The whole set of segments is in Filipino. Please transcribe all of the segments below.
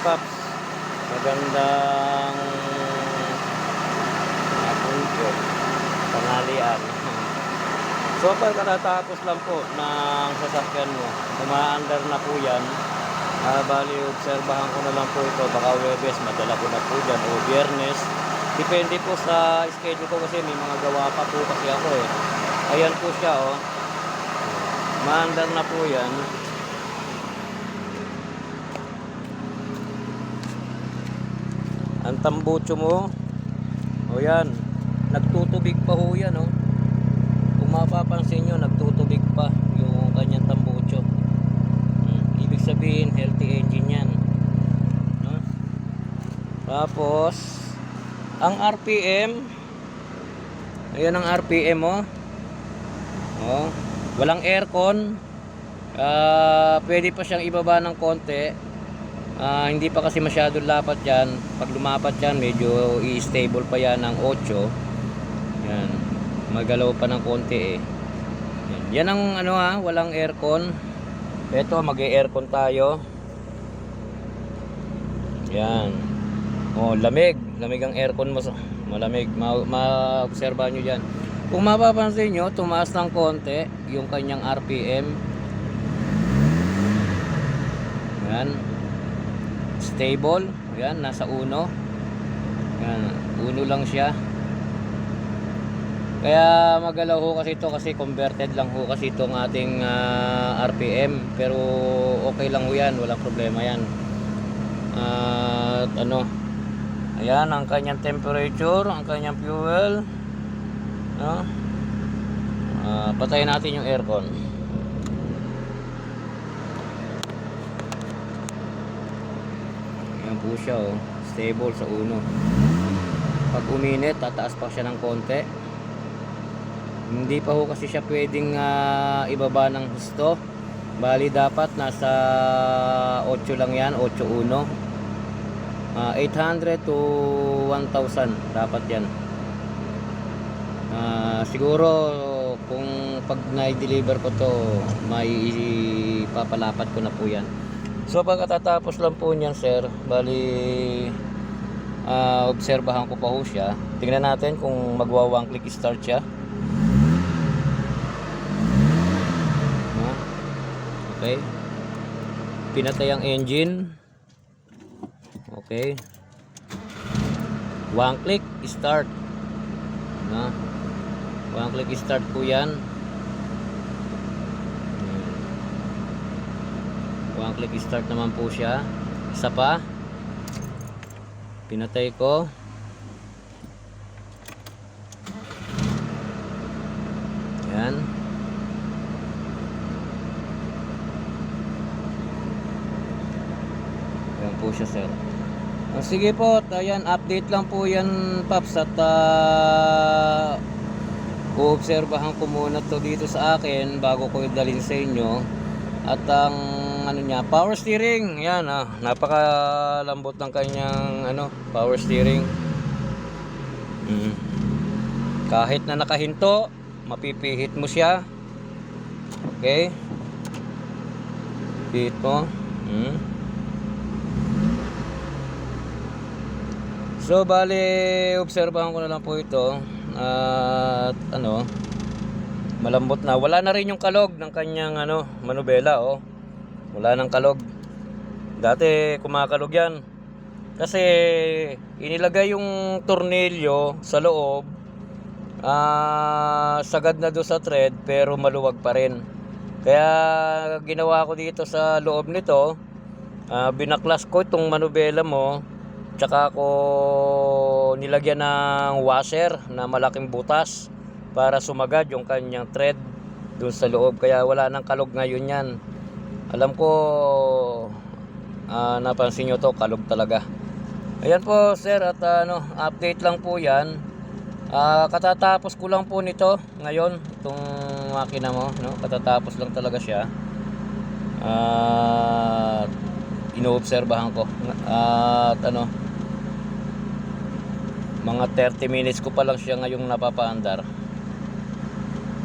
Paps, magandang hapon po, tanghalian. So pagkatapos lang po ng sasakyan mo, umaandar na po yan. Bali, obserbahan ko na lang po ito, baka Webes, madala ko na po dyan, o Biyernes. Depende po sa schedule ko kasi may mga gawa pa po kasi ako eh. Ayan po siya oh. Umaandar na po yan. Ang tambucho mo, o yan, nagtutubig pa ho yan oh. Kung mapapansin nyo, nagtutubig pa yung kanyang tambucho. Ibig sabihin, healthy engine yan, no? Tapos ang RPM, ayan ang RPM oh. Oh, walang aircon. Pwede pa siyang ibaba ng konti. Hindi pa kasi masyado lapat yan. Pag lumapat yan, medyo i-stable pa yan ng 8. Yan, magalaw pa ng konti eh. Yan ang ano walang aircon. Ito, mag-aircon tayo. Yan. Oh, lamig ang aircon mo. Malamig. Ma-obserba nyo dyan. Kung mapapansin nyo, tumaas ng konti yung kanyang RPM. Yan. Stable. Yan, nasa 1. Yan, 1 lang siya. Kaya magalaw ho kasi ito kasi converted lang ho kasi itong ating RPM. Pero okay lang ho yan, walang problema yan. At ano, ayan ang kanyang temperature, ang kanyang fuel, no? Patayin natin yung aircon. Ayan po siya oh, stable sa 1. Pag uminit, tataas pa siya ng konti. Hindi pa ho kasi siya pwedeng ibaba ng husto. Bali dapat nasa 8 lang yan, 8.1. 800 to 1,000 dapat yan. Siguro kung pag na-deliver ko to, may ipapalapat ko na po yan. So pagkatapos lang po niyan sir, bali obserbahan ko pa ho siya. Tingnan natin kung magwa one click start siya. Okay, pinatay ang engine. Okay, one click start na, one click start po yan. One click start naman po siya. Isa pa, pinatay ko. Yan. Yan po siya sir. Sige po, ayan, update lang po yan Paps. At uobserbahan ko muna to dito sa akin bago ko idalhin sa inyo. At ang ano niya, power steering, yan napakalambot ng kanyang power steering. Kahit na nakahinto, mapipihit mo siya. Okay, pihit mo. So bali, obserbahan ko na lang po ito. At malambot na. Wala na rin yung kalog ng kanyang manubela oh. Wala nang kalog. Dati kumakalog yan. Kasi inilagay yung tornilyo sa loob. Sagad na do sa thread pero maluwag pa rin. Kaya ginawa ko dito sa loob nito, binaklas ko itong manubela mo. Tsaka ako nilagyan ng washer na malaking butas para sumagad yung kanyang thread dun sa loob. Kaya wala nang kalog ngayon yan. Alam ko napansin nyo to, kalog talaga. Ayan po sir, at update lang po yan. Katatapos ko lang po nito ngayon, itong makina mo, no? Katatapos lang talaga siya. Inoobserbahan ko at mga 30 minutes ko pa lang siya ngayong napapaandar.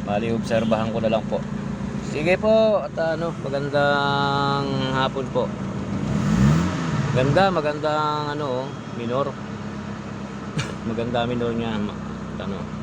Bali, obserbahan ko na lang po. Sige po, at magandang hapon po. Maganda ang ano, minor. Maganda minor niya, ano.